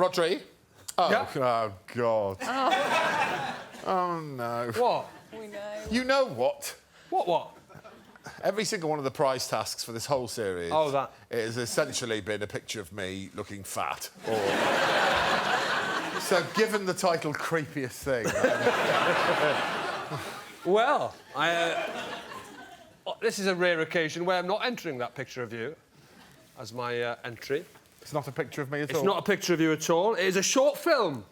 Rodri? Oh, Yeah. oh God. Oh, no. What? We know. You know what? What? Every single one of the prize tasks for this whole series... Oh, that. It has essentially been a picture of me looking fat. Or... So, given the title Creepiest Thing... Well, this is a rare occasion where I'm not entering that picture of you as my entry. It's not a picture of me at all? It's not a picture of you at all. It is a short film.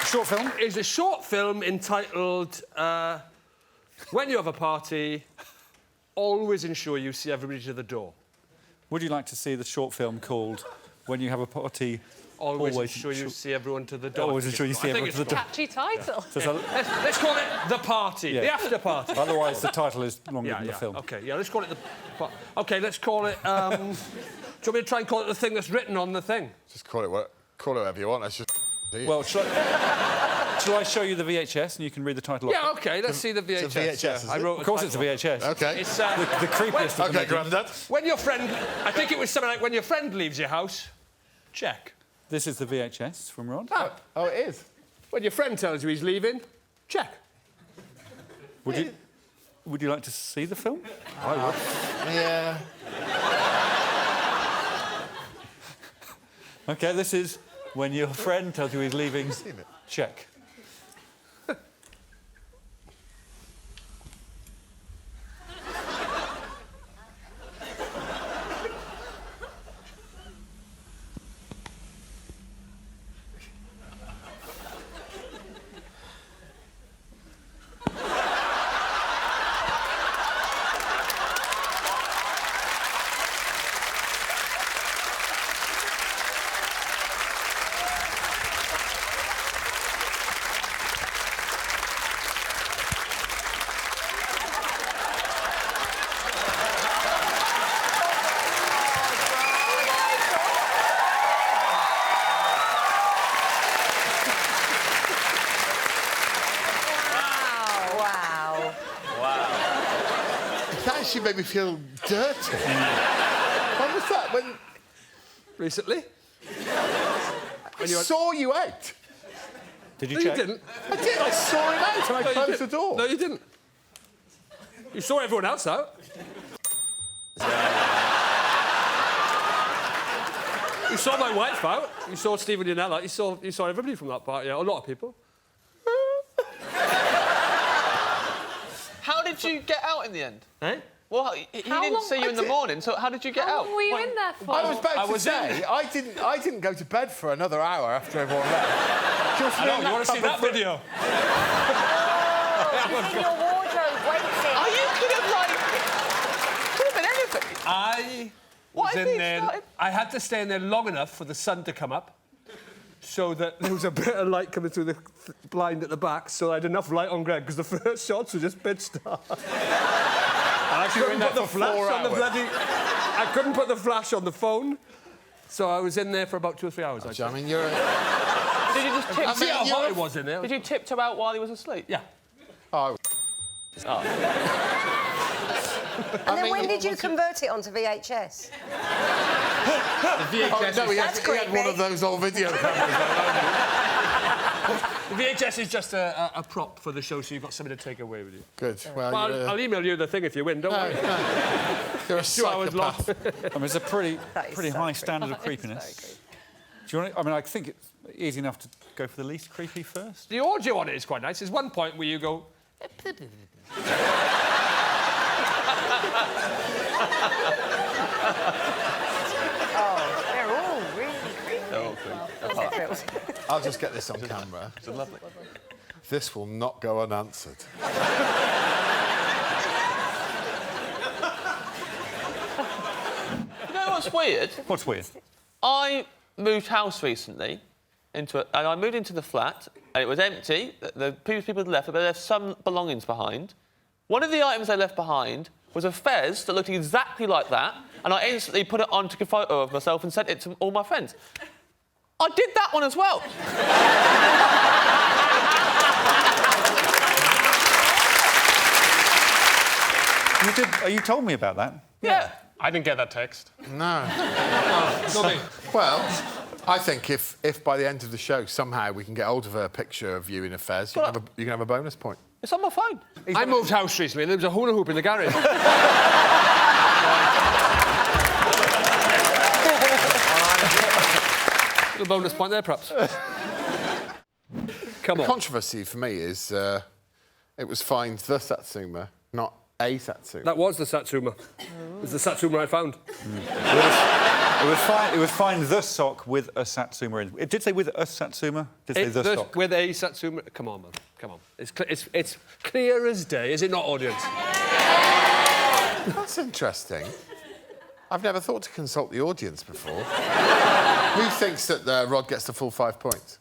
Short film? It's a short film entitled When You Have a Party, Always Ensure You See Everybody to the Door. Would you like to see the short film called When You Have a Party... Always ensure you see everyone to the door. Always ensure you see everyone to the door. Catchy title. Let's call it The Party, Yeah. the after party. Otherwise, the title is longer than the film. OK, yeah, let's call it OK, let's call it... do you want me to try and call it the thing that's written on the thing? Just call it whatever you want. Let's just... Well, shall I show you the VHS and you can read the title Yeah, off? OK, let's see the VHS. It's a VHS, is I it? wrote Of course it's a VHS. OK. It's The creepiest of the OK, making. Grandad. when your friend... I think it was something like when your friend leaves your house, check. This is the VHS from Rod. Oh, it is? When your friend tells you he's leaving, check. Would you like to see the film? I would. Yeah. OK, this is when your friend tells you he's leaving, check. That actually made me feel dirty. When was that? When... Recently? I saw you out. Did you No, check? you didn't. I did. I saw him out and I closed the door. No, you didn't. You saw everyone else out. You saw my wife out. You saw Stephen Yannell out. You saw everybody from that party. Yeah, a lot of people. How did you get out in the end? Eh? Well, he How didn't long- see you in the morning, so how did you get How out? long were you in there for? I was about to say, I didn't go to bed for another hour after everyone left. Just I know, you want to see that video? He's in your wardrobe waiting. Oh, you could have, like... could have been anything. I What was if in he there... started- I had to stay in there long enough for the sun to come up so that there was a bit of light coming through the blind at the back, so I had enough light on Greg, because the first shots were just pitch dark. I couldn't put the flash on the bloody... I couldn't put the flash on the phone, so I was in there for about 2 or 3 hours. I mean, you're... Did you just tip... See how hot it was in there? Did you tiptoe out while he was asleep? Yeah. Oh, And then when did you convert it onto VHS? The VHS, no, he had creepy. one of those old video cameras. the VHS is just a prop for the show, so you've got something to take away with you. Good. Well, Well, you're, I'll email you the thing if you win, don't worry. you're a 2 hours long. psychopath. I mean, it's a pretty That is so high creepy. standard of That is so creepiness. creepy. Do you want? I mean, I think it's easy enough to go for the least creepy first. The audio on it is quite nice. There's one point where you go... Oh, they're all really creepy. I'll just get this on camera. It's lovely. This will not go unanswered. You know what's weird? What's weird? I moved house recently, and I moved into the flat, and it was empty. The previous people had left, but they left some belongings behind. One of the items they left behind was a fez that looked exactly like that, and I instantly put it on, took a photo of myself and sent it to all my friends. I did that one as well. You told me about that. Yeah. I didn't get that text. No. Not me. Well, I think if by the end of the show somehow we can get hold of a picture of you in a fez, you can have a bonus point. It's on my phone. I moved house recently and there was a hula hoop in the garage. Little bonus point there, perhaps. Come on. The controversy for me is it was fined the Satsuma, not a Satsuma. That was the Satsuma. It was the Satsuma I found. It was fine the sock with a Satsuma in. It did say with a Satsuma. Did say the sock. With a Satsuma. Come on, man. Come on. It's clear as day, is it not, audience? That's interesting. I've never thought to consult the audience before. Who thinks that Rod gets the full 5 points?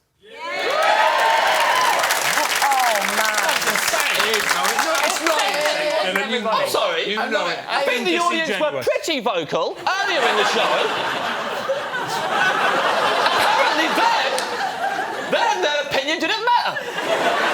I'm sorry. You know it. I think the audience were pretty vocal earlier in the show. Apparently then their opinion didn't matter.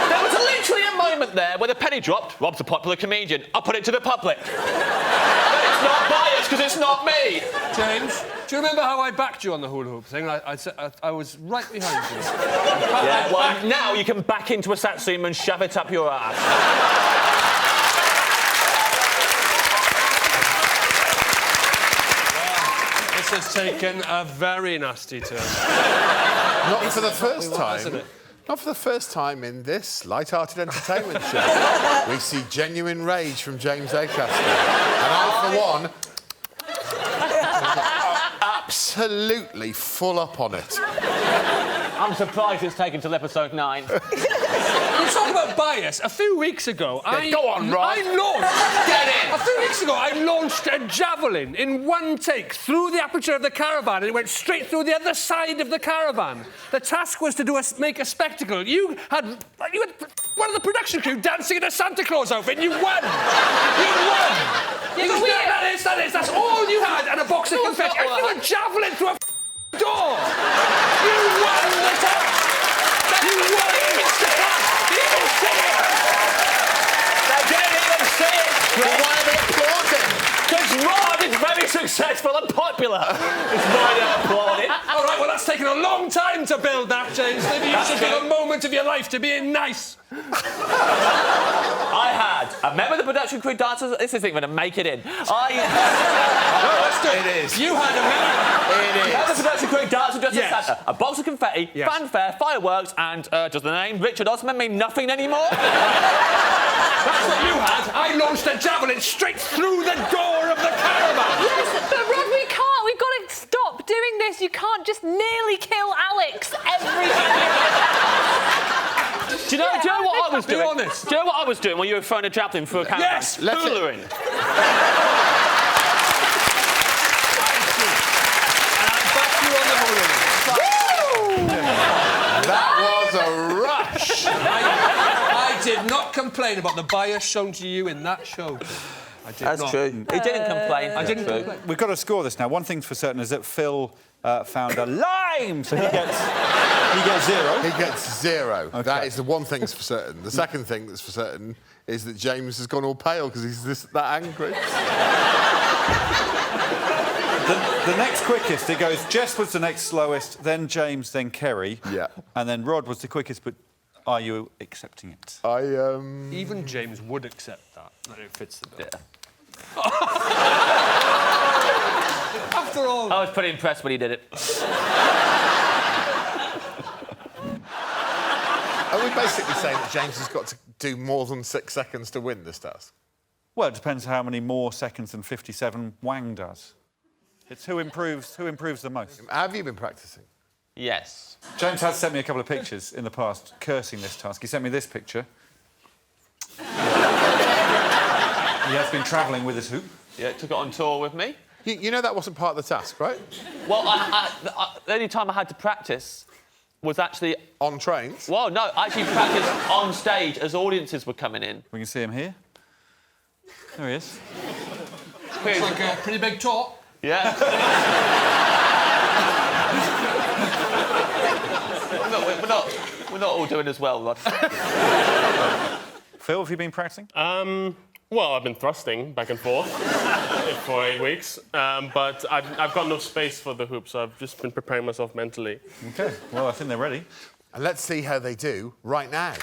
There was literally a moment there where the penny dropped. Rob's a popular comedian. I'll put it to the public. But it's not biased because it's not me. James, do you remember how I backed you on the hula hoop thing? I was right behind you. Yeah, well, now you can back into a Satsuma and shove it up your ass. This has taken a very nasty turn. Not for the first Hasn't time. it? Not for the first time in this light-hearted entertainment show. We see genuine rage from James Acaster. And I, for one, absolutely full up on it. I'm surprised it's taken till episode 9. You talk about bias. A few weeks ago, go on, Rod. A few weeks ago, I launched a javelin in one take through the aperture of the caravan, and it went straight through the other side of the caravan. The task was to make a spectacle. You had one of the production crew dancing in a Santa Claus outfit, and you won. You won. That's all you had, and a box of confetti. I threw a javelin through a door. You won the task. You won it. They didn't even see it! Well, why are they applauding? Because Rod is very successful and popular. It's why they're applauding. All right, well, that's taken a long time to build that, James. Maybe you should give a moment of your life to being nice. I had a member of the production crew dancers. This isn't going to make it in. No, let's do it. It is. You had a member. It Member of is. the production crew dancers dressed as Yes. Santa. A box of confetti, Yes. fanfare, fireworks, and does the name Richard Osman mean nothing anymore? That's what you had. I launched a javelin straight through the door of the caravan. Yes, but Rod, we can't. We've got to stop doing this. You can't just nearly kill Alex every Do you know what I was doing? honest. Do you know what I was doing when you were throwing a javelin through a caravan? Yes, Hoolering. And I backed you on the hula hoop. That was a rush. I did not complain about the bias shown to you in that show. I did That's not. true. He didn't complain. I didn't complain. We've got to score this now. One thing's for certain is that Phil found a lime, so he gets 0. He gets 0. Okay. That is the one thing that's for certain. The second thing that's for certain is that James has gone all pale because he's that angry. The next quickest, it goes, Jess was the next slowest, then James, then Kerry. Yeah. And then Rod was the quickest, but are you accepting it? Even James would accept that it fits the bill. Yeah. After all... I was pretty impressed when he did it. Are we basically saying that James has got to do more than 6 seconds to win this task? Well, it depends how many more seconds than 57 Wang does. It's who improves the most. Have you been practising? Yes. James has sent me a couple of pictures in the past cursing this task. He sent me this picture. He has been travelling with his hoop. Yeah, took it on tour with me. You know that wasn't part of the task, right? Well, the only time I had to practice was actually... On trains? Well, no, I actually practiced on stage as audiences were coming in. We can see him here. There he is. It's like a pretty big talk. Yeah. we're not all doing as well, Rod. Phil, have you been practicing? Well, I've been thrusting back and forth for 8 weeks, but I've got no space for the hoop, so I've just been preparing myself mentally. OK, well, I think they're ready. And let's see how they do right now. You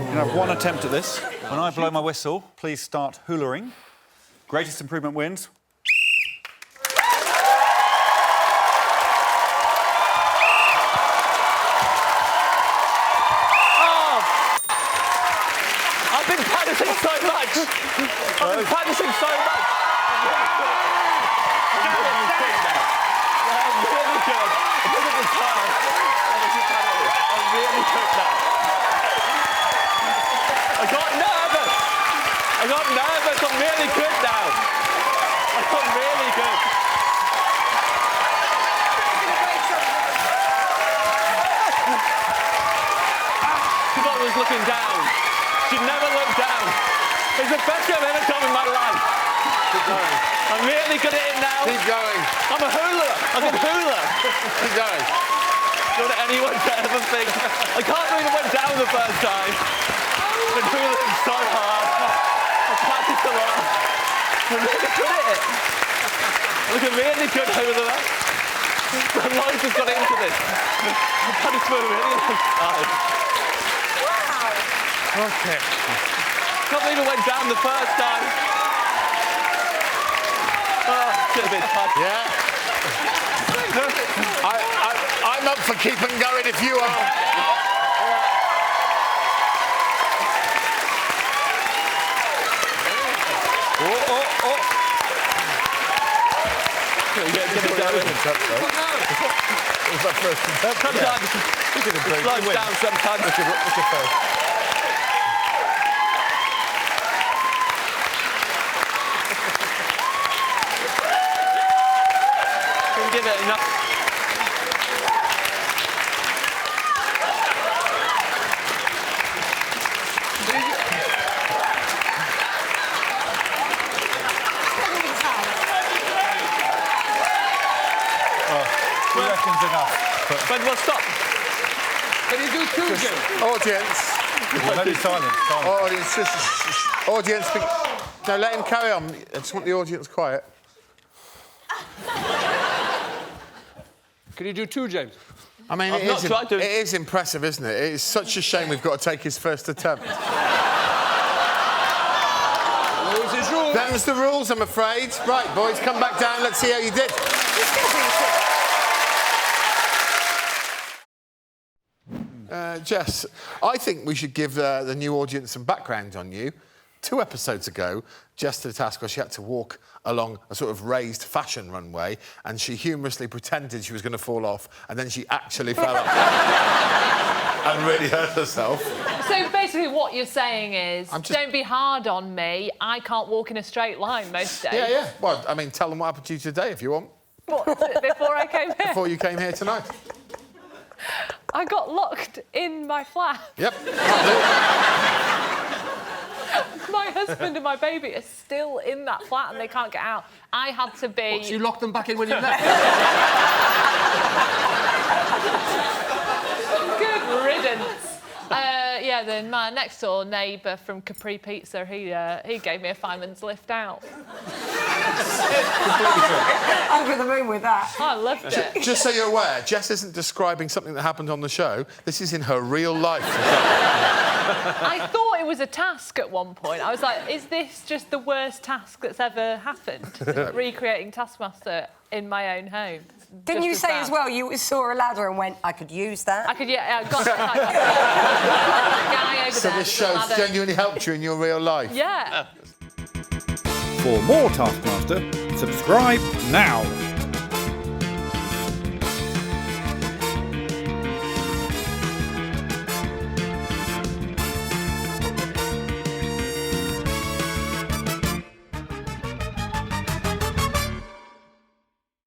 can have one attempt at this. When I blow my whistle, please start hulaing. Greatest improvement wins. I've been practicing so much. I've been practicing so much. I'm really good. Look at the time. I'm really good now. I got nervous. I'm really good now. I got really good. She was looking down. She never looked down. It's the best I've ever done in my life. Keep going. I'm really good at it now. Keep going. I'm a hula. I can hula. Keep going. Not that anyone could ever think. I can't believe I went down the first time. I've been hulaing so hard. I practiced a lot. I'm really good at it. I'm a really good hula. My life has got into this. I've practiced for a really long time. OK. Can't believe I went down the first time. Oh, should have been tough. Yeah. I'm up for keeping going if you are. Get it going. Sometimes it slows down sometimes. Give it enough. Two seconds enough. But we'll stop. Can you do two, Jim? Audience. Let it silent. Audience, just... Audience... No, let him carry on. I just want the audience quiet. Can you do two, James? I mean, it is impressive, isn't it? It is such a shame we've got to take his first attempt. Rules is rules. Them's the rules, I'm afraid. Right, boys, come back down. Let's see how you did. Jess, I think we should give the new audience some background on you. 2 episodes ago, Jess did a task where she had to walk along a sort of raised fashion runway and she humorously pretended she was going to fall off and then she actually fell off and really hurt herself. So basically what you're saying is, don't be hard on me. I can't walk in a straight line most days. Yeah. Well, I mean, tell them what happened to you today if you want. What, before I came here? Before you came here tonight. I got locked in my flat. Yep. My husband and my baby are still in that flat and they can't get out. I had to be... What, so you locked them back in when you left? Good riddance. Yeah, then my next door neighbour from Capri Pizza, he gave me a fireman's lift out. Over the moon with that. I loved it. Just so you're aware, Jess isn't describing something that happened on the show. This is in her real life. I thought it was a task at one point. I was like, is this just the worst task that's ever happened? Recreating Taskmaster in my own home. Didn't you say as well, you saw a ladder and went, I could use that? I could, yeah, I got that guy over So there. this show's genuinely helped you in your real life? Yeah. For more Taskmaster, subscribe now.